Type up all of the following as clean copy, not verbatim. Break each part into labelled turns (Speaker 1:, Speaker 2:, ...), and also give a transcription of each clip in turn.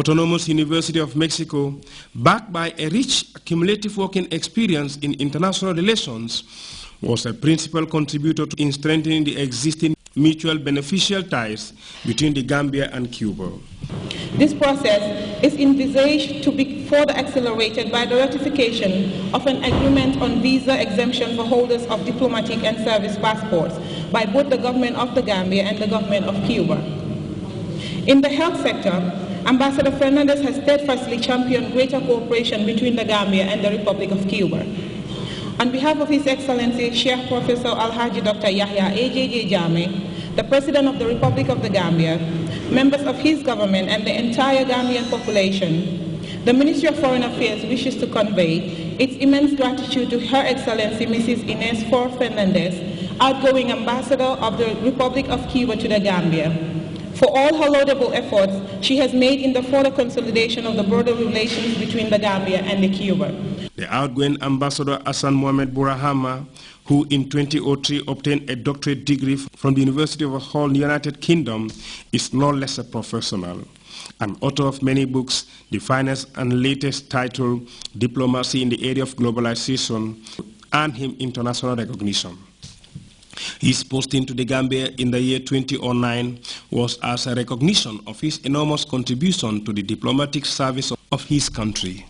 Speaker 1: Autonomous University of Mexico, backed by a rich cumulative working experience in international relations, was a principal contributor in strengthening the existing mutual beneficial ties between the Gambia and Cuba.
Speaker 2: This process is envisaged to be further accelerated by the ratification of an agreement on visa exemption for holders of diplomatic and service passports by both the government of the Gambia and the government of Cuba. In the health sector, Ambassador Fernandez has steadfastly championed greater cooperation between the Gambia and the Republic of Cuba. On behalf of His Excellency Sheikh Professor Alhaji Dr. Yahya AJJ Jammeh, the President of the Republic of the Gambia, members of his government and the entire Gambian population, the Ministry of Foreign Affairs wishes to convey its immense gratitude to Her Excellency Mrs. Ines Ford Fernandez, outgoing Ambassador of the Republic of Cuba to the Gambia, for all her laudable efforts she has made in the further consolidation of the broader relations between the Gambia and the Cuba.
Speaker 1: The outgoing Ambassador Hassan Mohamed Burahama, who in 2003 obtained a doctorate degree from the University of Hull in the United Kingdom, is no less a professional. An author of many books, the finest and latest title, Diplomacy in the Area of Globalization, earned him international recognition. His posting to the Gambia in the year 2009 was as a recognition of his enormous contribution to the diplomatic service of his country.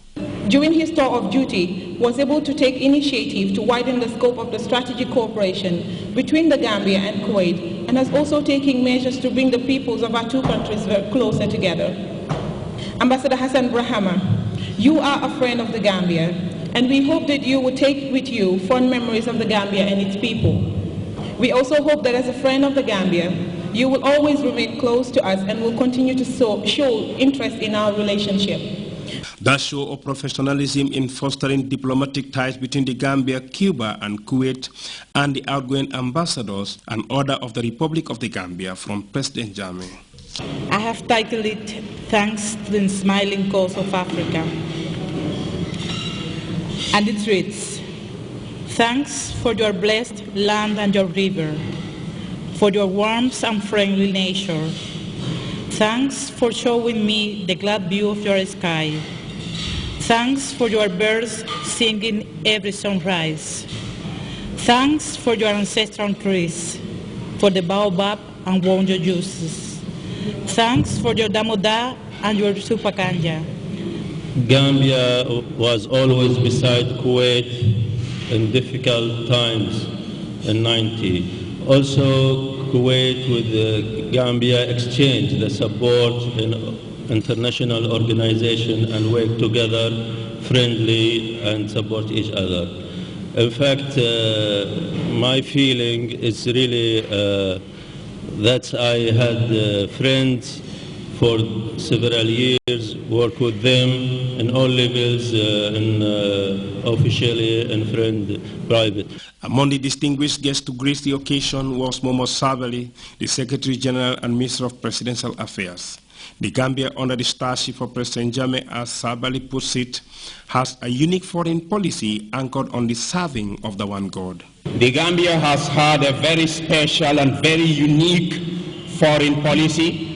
Speaker 2: During his tour of duty, was able to take initiative to widen the scope of the strategic cooperation between the Gambia and Kuwait, and has also taken measures to bring the peoples of our two countries closer together. Ambassador Hassan Burahama, you are a friend of the Gambia, and we hope that you will take with you fond memories of the Gambia and its people. We also hope that as a friend of the Gambia, you will always remain close to us and will continue to show interest in our relationship.
Speaker 1: That show of professionalism in fostering diplomatic ties between the Gambia, Cuba, and Kuwait, and the outgoing ambassadors, an order of the Republic of the Gambia from President Jammeh.
Speaker 3: I have titled it, Thanks to the Smiling Coast of Africa. And it reads, thanks for your blessed land and your river, for your warmth and friendly nature. Thanks for showing me the glad view of your sky. Thanks for your birds singing every sunrise. Thanks for your ancestral trees, for the baobab and wonjo juices. Thanks for your damoda and your supakanja.
Speaker 4: Gambia was always beside Kuwait in difficult times in '90. Also, Kuwait with the Gambia exchanged the support in international organization and work together friendly and support each other. In fact, my feeling is really that I had friends for several years, work with them in all levels, officially and friend, private.
Speaker 1: Among the distinguished guests to grace the occasion was Momo Sabali, the Secretary General and Minister of Presidential Affairs. The Gambia, under the starship of President Jammeh, as Sabali puts it, has a unique foreign policy anchored on the serving of the one God.
Speaker 5: The Gambia has had a very special and very unique foreign policy,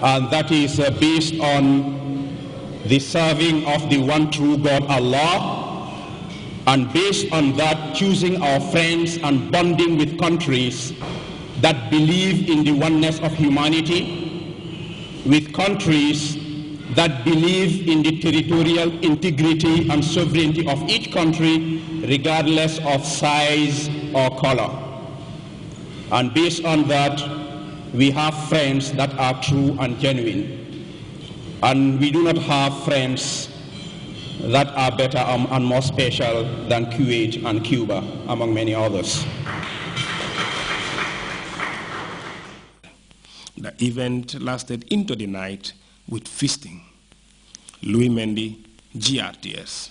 Speaker 5: and that is based on the serving of the one true God, Allah, and based on that, choosing our friends and bonding with countries that believe in the oneness of humanity, with countries that believe in the territorial integrity and sovereignty of each country, regardless of size or color. And based on that, we have friends that are true and genuine. And we do not have friends that are better and more special than Kuwait and Cuba, among many others.
Speaker 1: The event lasted into the night with feasting. Louis Mendy, GRTS.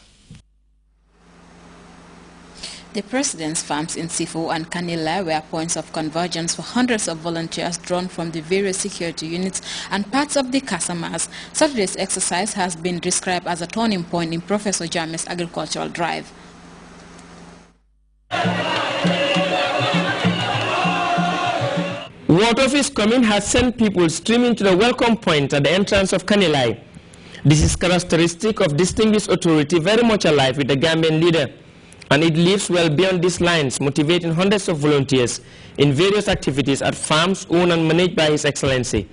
Speaker 6: The president's farms in Sifo and Kanila were points of convergence for hundreds of volunteers drawn from the various security units and parts of the Casamas. Saturday's exercise has been described as a turning point in Professor Jammeh's agricultural drive.
Speaker 7: Word of his coming has sent people streaming to the welcome point at the entrance of Kanilai. This is characteristic of distinguished authority, very much alive with the Gambian leader, and it lives well beyond these lines, motivating hundreds of volunteers in various activities at farms owned and managed by His Excellency.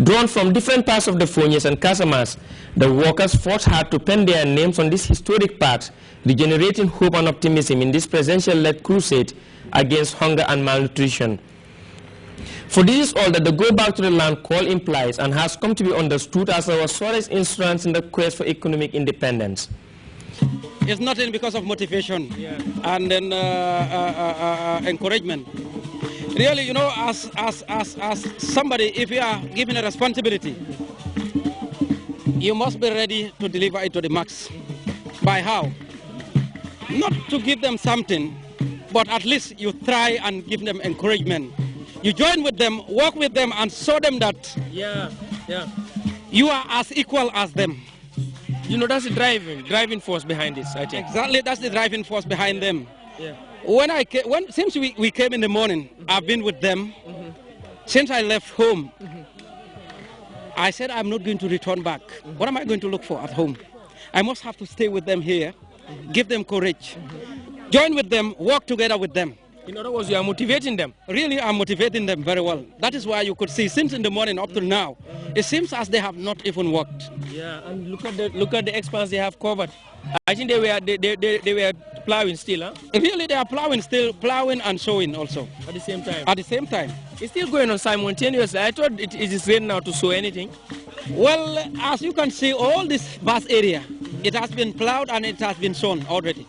Speaker 7: Drawn from different parts of the Fonies and Casamas, the workers fought hard to pen their names on this historic path, regenerating hope and optimism in this presidential-led crusade against hunger and malnutrition. For this is all that the Go Back to the Land call implies and has come to be understood as our surest instruments in the quest for economic independence.
Speaker 8: It's nothing because of motivation and then encouragement. Really, you know, as somebody, if you are given a responsibility, you must be ready to deliver it to the max. By how? Not to give them something, but at least you try and give them encouragement. You join with them, work with them, and show them that you are as equal as them.
Speaker 7: You know, that's the driving force behind this, I think.
Speaker 8: Exactly, that's the driving force behind them. Yeah. Since we came in the morning, I've been with them. Since I left home, I said I'm not going to return back. What am I going to look for at home? I must have to stay with them here, give them courage, join with them, work together with them.
Speaker 7: In other words, you are motivating them.
Speaker 8: Really, I'm motivating them very well. That is why you could see since in the morning up to now, it seems as they have not even worked.
Speaker 7: Yeah, and look at the expanse they have covered. I think they were plowing still, huh?
Speaker 8: Really, they are plowing still, plowing and sowing also.
Speaker 7: At the same time?
Speaker 8: At the same time.
Speaker 7: It's still going on simultaneously. I thought it is ready now to sow anything.
Speaker 8: Well, as you can see, all this vast area, it has been plowed and it has been sown already.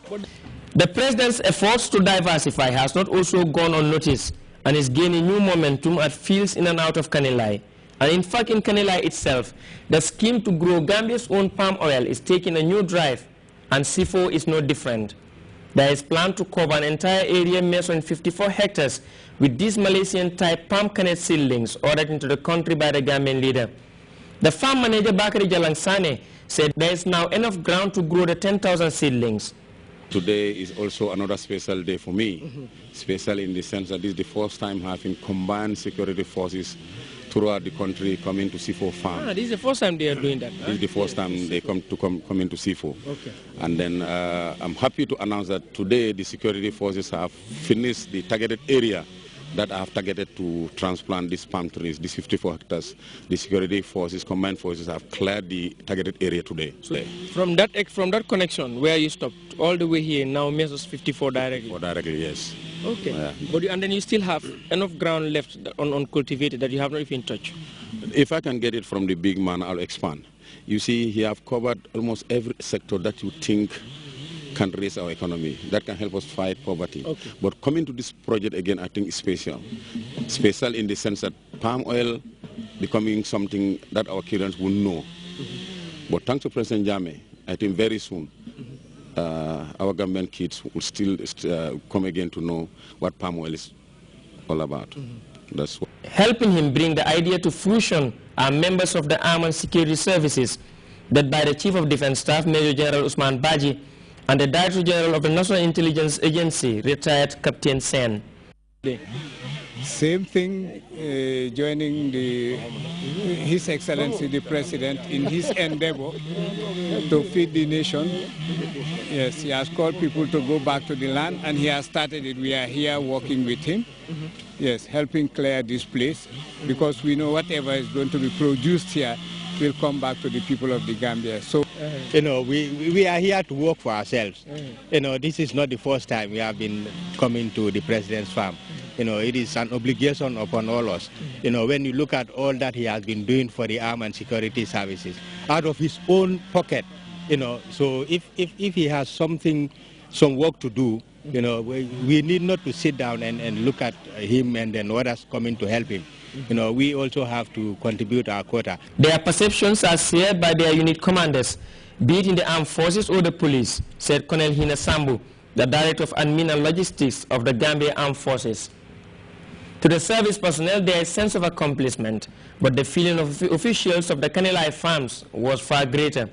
Speaker 7: The President's efforts to diversify has not also gone unnoticed and is gaining new momentum at fields in and out of Kanilai. And in fact, in Kanilai itself, the scheme to grow Gambia's own palm oil is taking a new drive, and CIFO is no different. There is plan to cover an entire area measuring 54 hectares with these Malaysian-type palm kernel seedlings ordered into the country by the Gambian leader. The farm manager, Bakari Jalangsane, said there is now enough ground to grow the 10,000 seedlings.
Speaker 5: Today is also another special day for me, special in the sense that this is the first time having combined security forces throughout the country coming to CIFO farm.
Speaker 7: This is the first time they are doing that. Huh?
Speaker 5: This is the first time they come into CIFO. Okay. And then I'm happy to announce that today the security forces have finished the targeted area that I have targeted to transplant these palm trees, these 54 hectares. The security forces, combined forces, have cleared the targeted area today.
Speaker 7: So from that connection where you stopped all the way here now measures 54 directly?
Speaker 5: Directly, yes.
Speaker 7: Okay. And then you still have enough ground left uncultivated that you have not even touched?
Speaker 5: If I can get it from the big man, I'll expand. You see, he have covered almost every sector that you think can raise our economy, that can help us fight poverty. Okay. But coming to this project again, I think is special. Special in the sense that palm oil becoming something that our children will know. But thanks to President Jammeh, I think very soon our Gambian kids will still come again to know what palm oil is all about. That's what.
Speaker 7: Helping him bring the idea to fruition are members of the Armed and Security Services, led by the Chief of Defense Staff, Major General Usman Baji, and the Director General of the National Intelligence Agency, retired Captain Sen.
Speaker 9: Same thing, joining His Excellency the President in his endeavor to feed the nation. Yes, he has called people to go back to the land, and he has started it. We are here working with him. Yes, helping clear this place, because we know whatever is going to be produced here will come back to the people of the Gambia. So,
Speaker 10: you know, we are here to work for ourselves. You know, this is not the first time we have been coming to the President's farm. You know, it is an obligation upon all of us. You know, when you look at all that he has been doing for the armed and security services, out of his own pocket, you know, so if he has some work to do, you know, we need not to sit down and look at him and then others coming to help him. You know, we also have to contribute our quota.
Speaker 7: Their perceptions are shared by their unit commanders, be it in the armed forces or the police, said Colonel Hina Sambu, the Director of Admin and Logistics of the Gambia Armed Forces. To the service personnel, there is a sense of accomplishment, but the feeling of officials of the Kanilai farms was far greater.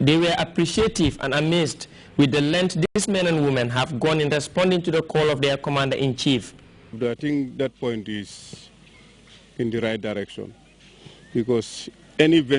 Speaker 7: They were appreciative and amazed with the length these men and women have gone in responding to the call of their commander-in-chief.
Speaker 11: I think that point is in the right direction, because any venture